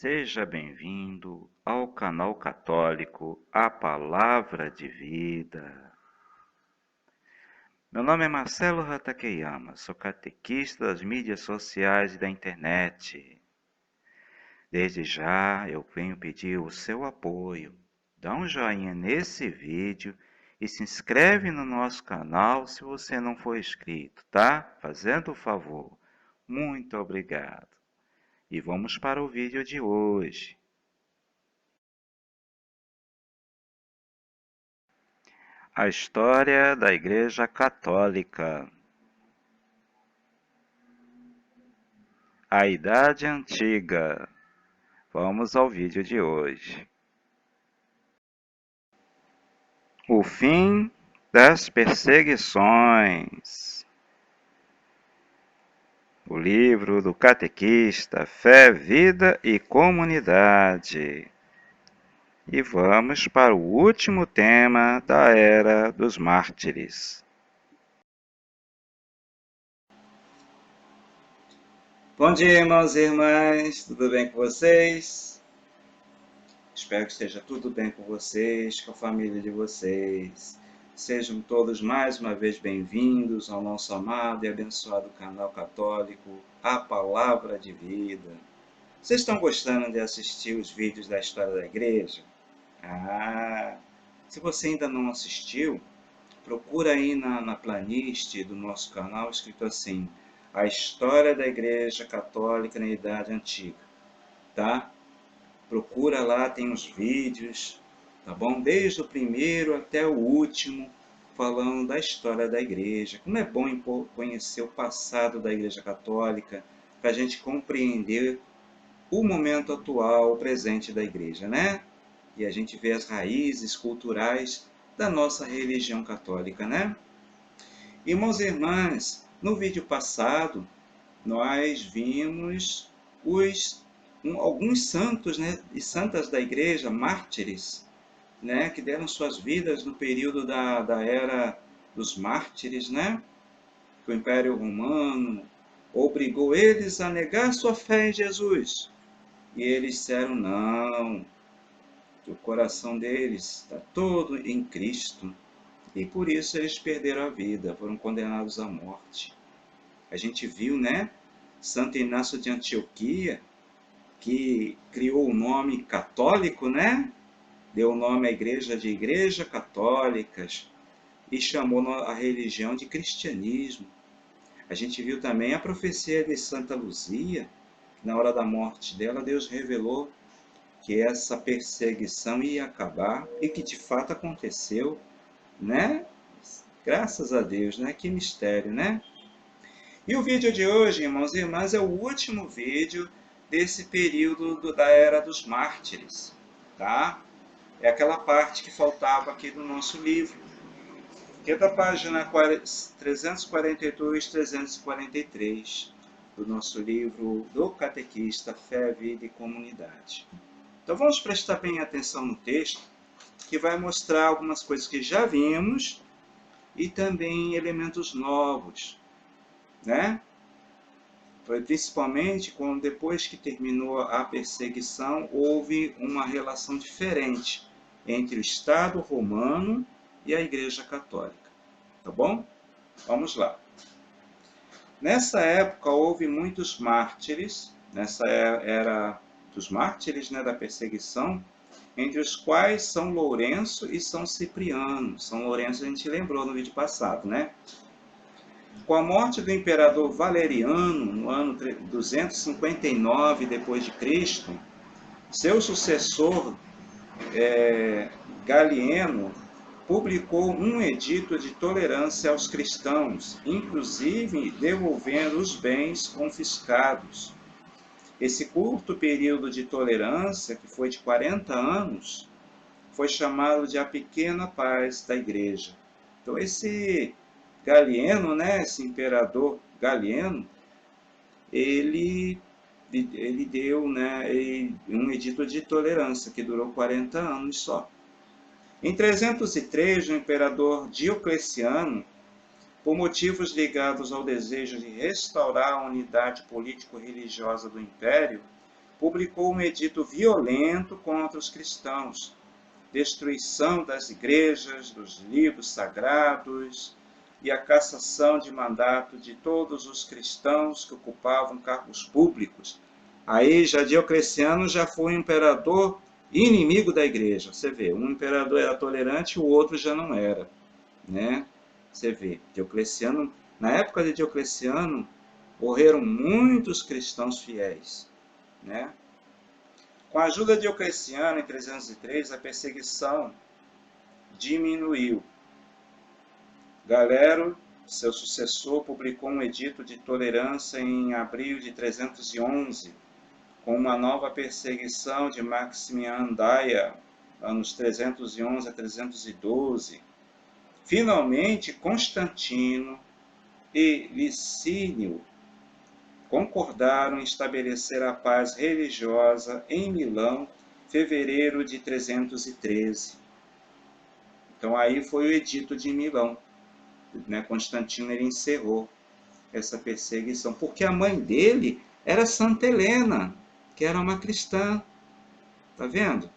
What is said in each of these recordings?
Seja bem-vindo ao canal católico A Palavra de Vida. Meu nome é Marcelo Hatakeyama, sou catequista das mídias sociais e da internet. Desde já eu venho pedir o seu apoio. Dá um joinha nesse vídeo e se inscreve no nosso canal se você não for inscrito, tá? Fazendo o favor. Muito obrigado. E vamos para o vídeo de hoje. A história da Igreja Católica. A Idade Antiga. Vamos ao vídeo de hoje. O fim das perseguições. O livro do catequista Fé, Vida e Comunidade. E vamos para o último tema da Era dos Mártires. Bom dia, irmãos e irmãs, tudo bem com vocês? Espero que esteja tudo bem com vocês, com a família de vocês. Sejam todos mais uma vez bem-vindos ao nosso amado e abençoado canal católico, A Palavra de Vida. Vocês estão gostando de assistir os vídeos da história da igreja? Se você ainda não assistiu, procura aí na playlist do nosso canal escrito assim, A História da Igreja Católica na Idade Antiga, tá? Procura lá, tem os vídeos, tá bom? Desde o primeiro até o último, falando da história da igreja. Como é bom conhecer o passado da Igreja Católica, para a gente compreender o momento atual, o presente da igreja, né? E a gente vê as raízes culturais da nossa religião católica, né? Irmãos e irmãs, no vídeo passado, nós vimos alguns santos, né, e santas da igreja, mártires, né, que deram suas vidas no período da era dos mártires, né, que o Império Romano obrigou eles a negar sua fé em Jesus. E eles disseram, não, o coração deles está todo em Cristo. E por isso eles perderam a vida, foram condenados à morte. A gente viu, né, Santo Inácio de Antioquia, que criou o nome católico, né? Deu o nome à igreja de Igreja Católicas e chamou a religião de cristianismo. A gente viu também a profecia de Santa Luzia, que na hora da morte dela, Deus revelou que essa perseguição ia acabar e que de fato aconteceu, né? Graças a Deus, né? Que mistério, né? E o vídeo de hoje, irmãos e irmãs, é o último vídeo desse período da Era dos Mártires, tá? É aquela parte que faltava aqui do nosso livro, que é da página 342, 343 do nosso livro do Catequista Fé, Vida e Comunidade. Então vamos prestar bem atenção no texto, que vai mostrar algumas coisas que já vimos e também elementos novos, né? Principalmente quando depois que terminou a perseguição, houve uma relação diferente entre o Estado romano e a Igreja Católica. Tá bom? Vamos lá. Nessa época houve muitos mártires, nessa era dos mártires, né, da perseguição, entre os quais São Lourenço e São Cipriano. São Lourenço a gente lembrou no vídeo passado, né? Com a morte do imperador Valeriano, no ano 259 d.C., seu sucessor, Galieno, publicou um edito de tolerância aos cristãos, inclusive devolvendo os bens confiscados. Esse curto período de tolerância, que foi de 40 anos, foi chamado de a Pequena Paz da Igreja. Então, esse Galieno, né, esse imperador Galieno, ele deu, né, um edito de tolerância que durou 40 anos só. Em 303, o imperador Diocleciano, por motivos ligados ao desejo de restaurar a unidade político-religiosa do império, publicou um edito violento contra os cristãos, destruição das igrejas, dos livros sagrados e a cassação de mandato de todos os cristãos que ocupavam cargos públicos. Aí já Diocleciano já foi um imperador inimigo da igreja. Você vê, um imperador era tolerante e o outro já não era, né? Você vê, Diocleciano, na época de Diocleciano, morreram muitos cristãos fiéis, né? Com a ajuda de Diocleciano, em 303, a perseguição diminuiu. Galero, seu sucessor, publicou um edito de tolerância em abril de 311, com uma nova perseguição de Maximiano Daia, anos 311 a 312. Finalmente, Constantino e Licínio concordaram em estabelecer a paz religiosa em Milão, fevereiro de 313. Então aí foi o Edito de Milão, né? Constantino ele encerrou essa perseguição, porque a mãe dele era Santa Helena, que era uma cristã. Tá vendo?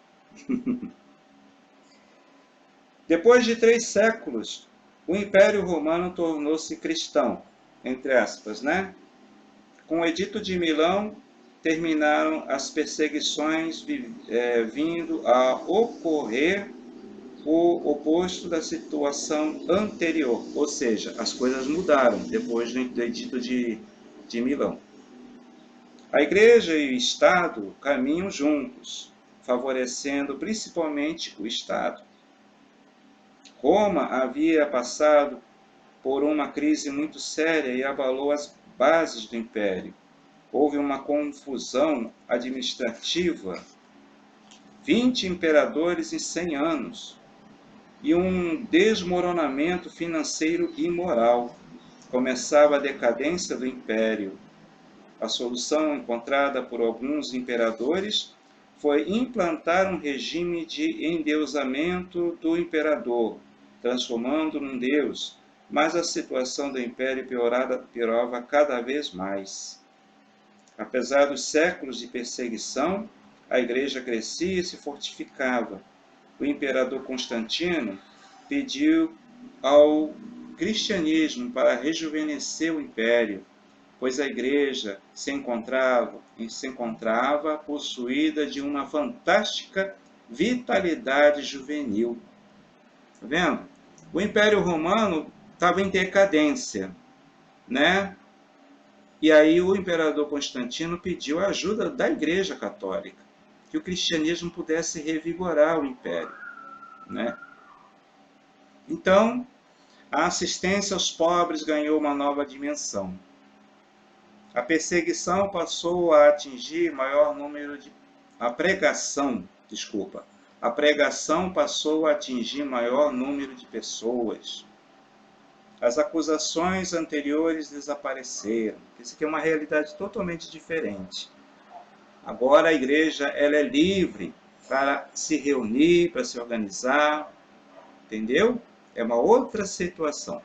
Depois de 3 séculos, o Império Romano tornou-se cristão, entre aspas, né? Com o Edito de Milão, terminaram as perseguições, vindo a ocorrer o oposto da situação anterior. Ou seja, as coisas mudaram depois do Edito de Milão. A Igreja e o Estado caminham juntos, favorecendo principalmente o Estado. Roma havia passado por uma crise muito séria e abalou as bases do império. Houve uma confusão administrativa, 20 imperadores em 100 anos, e um desmoronamento financeiro e moral. Começava a decadência do império. A solução encontrada por alguns imperadores foi implantar um regime de endeusamento do imperador, transformando num deus, mas a situação do império piorava cada vez mais. Apesar dos séculos de perseguição, a igreja crescia e se fortificava. O imperador Constantino pediu ao cristianismo para rejuvenescer o império, pois a igreja se encontrava possuída de uma fantástica vitalidade juvenil. Tá vendo? O Império Romano estava em decadência, né? E aí o imperador Constantino pediu a ajuda da Igreja Católica, que o cristianismo pudesse revigorar o império, né? Então, a assistência aos pobres ganhou uma nova dimensão. A perseguição passou a atingir maior número de... A pregação passou a atingir maior número de pessoas. As acusações anteriores desapareceram. Isso aqui é uma realidade totalmente diferente. Agora a igreja ela é livre para se reunir, para se organizar, entendeu? É uma outra situação.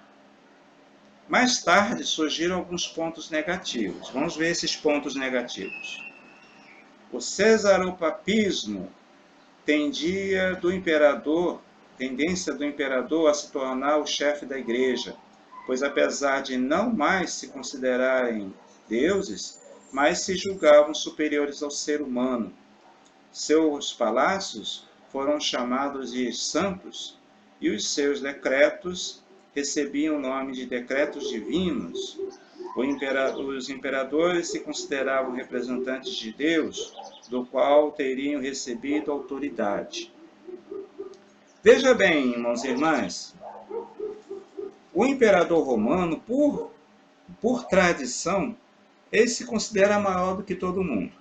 Mais tarde surgiram alguns pontos negativos. Vamos ver esses pontos negativos. O cesaropapismo tendência do imperador a se tornar o chefe da igreja, pois apesar de não mais se considerarem deuses, mas se julgavam superiores ao ser humano. Seus palácios foram chamados de santos e os seus decretos recebiam o nome de decretos divinos. Os imperadores se consideravam representantes de Deus, do qual teriam recebido autoridade. Veja bem, irmãos e irmãs, o imperador romano, por tradição, ele se considera maior do que todo mundo.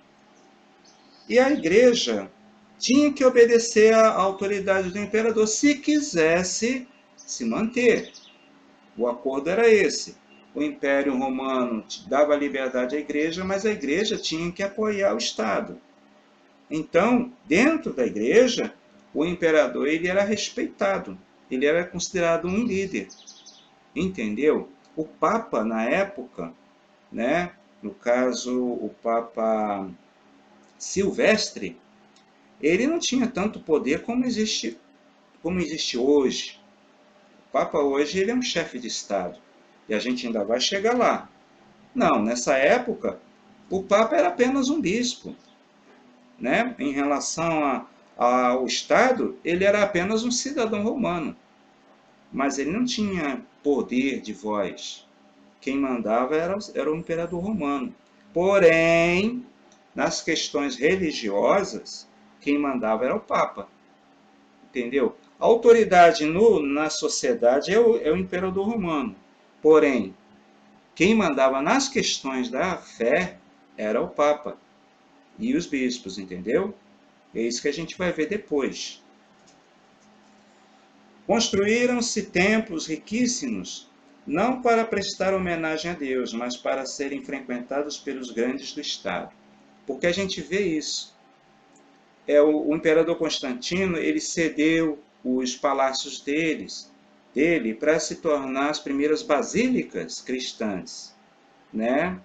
E a igreja tinha que obedecer à autoridade do imperador se quisesse se manter. O acordo era esse. O Império Romano dava liberdade à igreja, mas a igreja tinha que apoiar o Estado. Então, dentro da igreja, o imperador ele era respeitado, ele era considerado um líder. Entendeu? O Papa, na época, né? No caso, o Papa Silvestre, ele não tinha tanto poder como existe hoje. O Papa hoje ele é um chefe de Estado. E a gente ainda vai chegar lá. Não, nessa época, o Papa era apenas um bispo. Né? Em relação ao Estado, ele era apenas um cidadão romano. Mas ele não tinha poder de voz. Quem mandava era o imperador romano. Porém, nas questões religiosas, quem mandava era o Papa. Entendeu? A autoridade na sociedade é o imperador romano. Porém, quem mandava nas questões da fé era o Papa e os bispos, entendeu? É isso que a gente vai ver depois. Construíram-se templos riquíssimos, não para prestar homenagem a Deus, mas para serem frequentados pelos grandes do Estado. Porque a gente vê isso. O imperador Constantino, ele cedeu os palácios dele para se tornar as primeiras basílicas cristãs, né?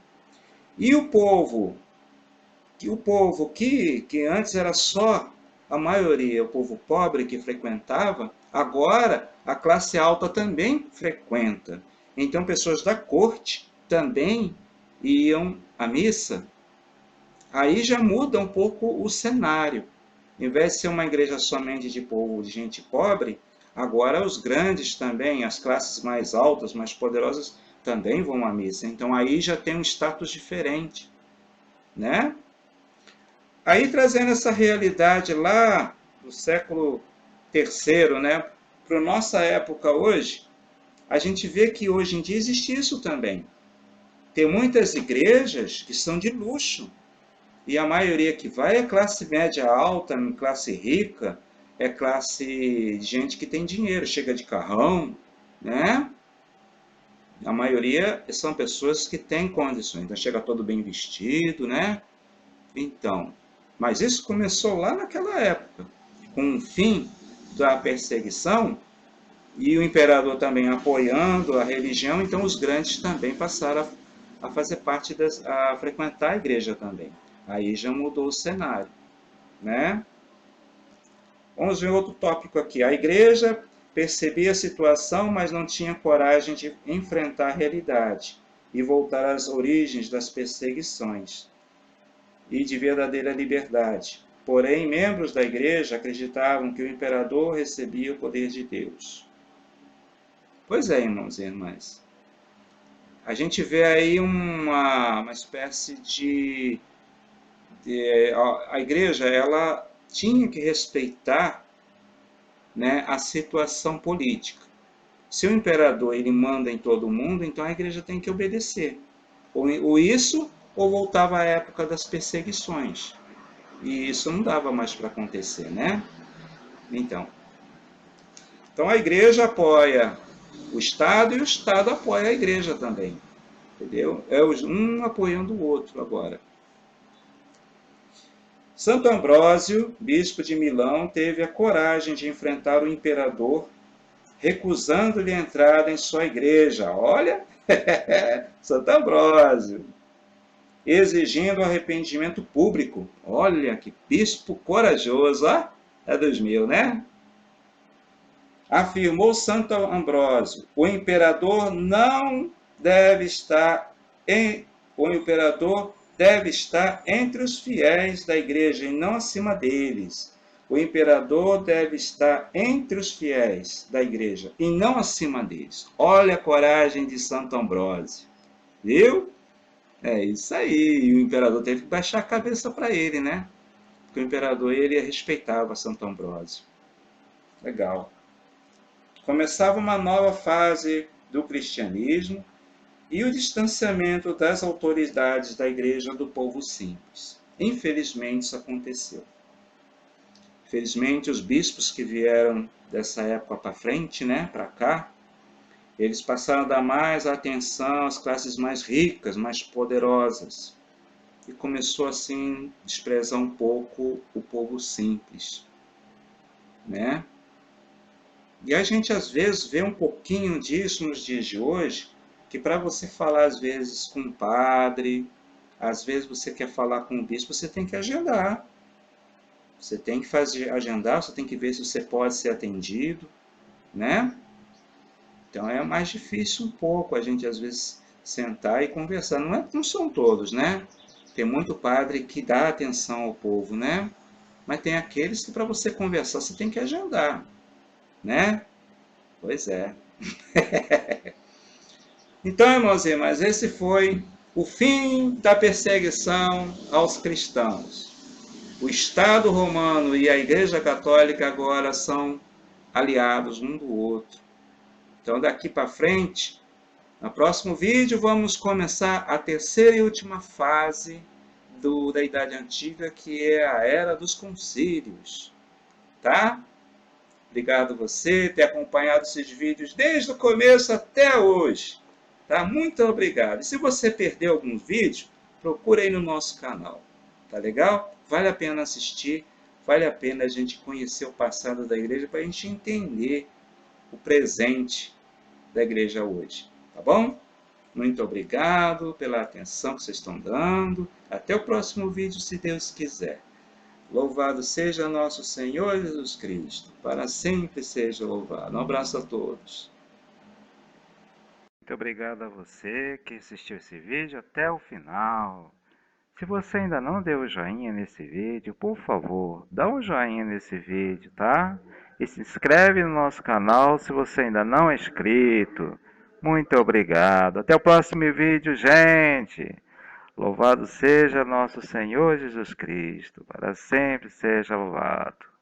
E o povo que antes era só a maioria, o povo pobre que frequentava, agora a classe alta também frequenta. Então pessoas da corte também iam à missa. Aí já muda um pouco o cenário. Em vez de ser uma igreja somente de povo, de gente pobre, agora os grandes também, as classes mais altas, mais poderosas, também vão à missa. Então aí já tem um status diferente, né? Aí trazendo essa realidade lá do século III, né, para a nossa época hoje, a gente vê que hoje em dia existe isso também. Tem muitas igrejas que são de luxo, e a maioria que vai é classe média alta, classe rica, é classe de gente que tem dinheiro, chega de carrão, né? A maioria são pessoas que têm condições, então chega todo bem vestido, né? Então, mas isso começou lá naquela época, com o fim da perseguição e o imperador também apoiando a religião, então os grandes também passaram a fazer parte a frequentar a igreja também. Aí já mudou o cenário, né? Vamos ver outro tópico aqui. A igreja percebia a situação, mas não tinha coragem de enfrentar a realidade e voltar às origens das perseguições e de verdadeira liberdade. Porém, membros da igreja acreditavam que o imperador recebia o poder de Deus. Pois é, irmãos e irmãs. A gente vê aí uma espécie de a igreja, ela tinha que respeitar, né, a situação política. Se o imperador ele manda em todo mundo, então a igreja tem que obedecer. Ou isso, ou voltava à época das perseguições. E isso não dava mais para acontecer, né? Então a igreja apoia o Estado e o Estado apoia a igreja também. Entendeu? É um apoiando o outro agora. Santo Ambrósio, bispo de Milão, teve a coragem de enfrentar o imperador, recusando-lhe a entrada em sua igreja. Olha, Santo Ambrósio, exigindo arrependimento público. Olha que bispo corajoso, ó. É 2000, né? Afirmou Santo Ambrósio: o imperador deve estar entre os fiéis da igreja e não acima deles. O imperador deve estar entre os fiéis da igreja e não acima deles. Olha a coragem de Santo Ambrósio. Viu? É isso aí. E o imperador teve que baixar a cabeça para ele, né? Porque o imperador ele respeitava Santo Ambrósio. Legal. Começava uma nova fase do cristianismo e o distanciamento das autoridades da igreja do povo simples. Infelizmente isso aconteceu. Infelizmente os bispos que vieram dessa época para frente, né, para cá, eles passaram a dar mais atenção às classes mais ricas, mais poderosas. E começou assim a desprezar um pouco o povo simples, né? E a gente às vezes vê um pouquinho disso nos dias de hoje, que para você falar às vezes com um padre, Às vezes você quer falar com o bispo, você tem que agendar. Você tem que agendar, você tem que ver se você pode ser atendido, né? Então é mais difícil um pouco a gente às vezes sentar e conversar. Não são todos, né? Tem muito padre que dá atenção ao povo, né? Mas tem aqueles que para você conversar você tem que agendar, né? Pois é. Então, irmãos e irmãs, esse foi o fim da perseguição aos cristãos. O Estado romano e a Igreja Católica agora são aliados um do outro. Então, daqui para frente, no próximo vídeo, vamos começar a terceira e última fase da Idade Antiga, que é a Era dos Concílios. Tá? Obrigado a você por ter acompanhado esses vídeos desde o começo até hoje. Tá? Muito obrigado. E se você perdeu algum vídeo, procura aí no nosso canal. Tá legal? Vale a pena assistir, vale a pena a gente conhecer o passado da igreja para a gente entender o presente da igreja hoje. Tá bom? Muito obrigado pela atenção que vocês estão dando. Até o próximo vídeo, se Deus quiser. Louvado seja nosso Senhor Jesus Cristo. Para sempre seja louvado. Um abraço a todos. Muito obrigado a você que assistiu esse vídeo até o final. Se você ainda não deu o joinha nesse vídeo, por favor, dá um joinha nesse vídeo, tá? E se inscreve no nosso canal se você ainda não é inscrito. Muito obrigado. Até o próximo vídeo, gente. Louvado seja nosso Senhor Jesus Cristo. Para sempre seja louvado.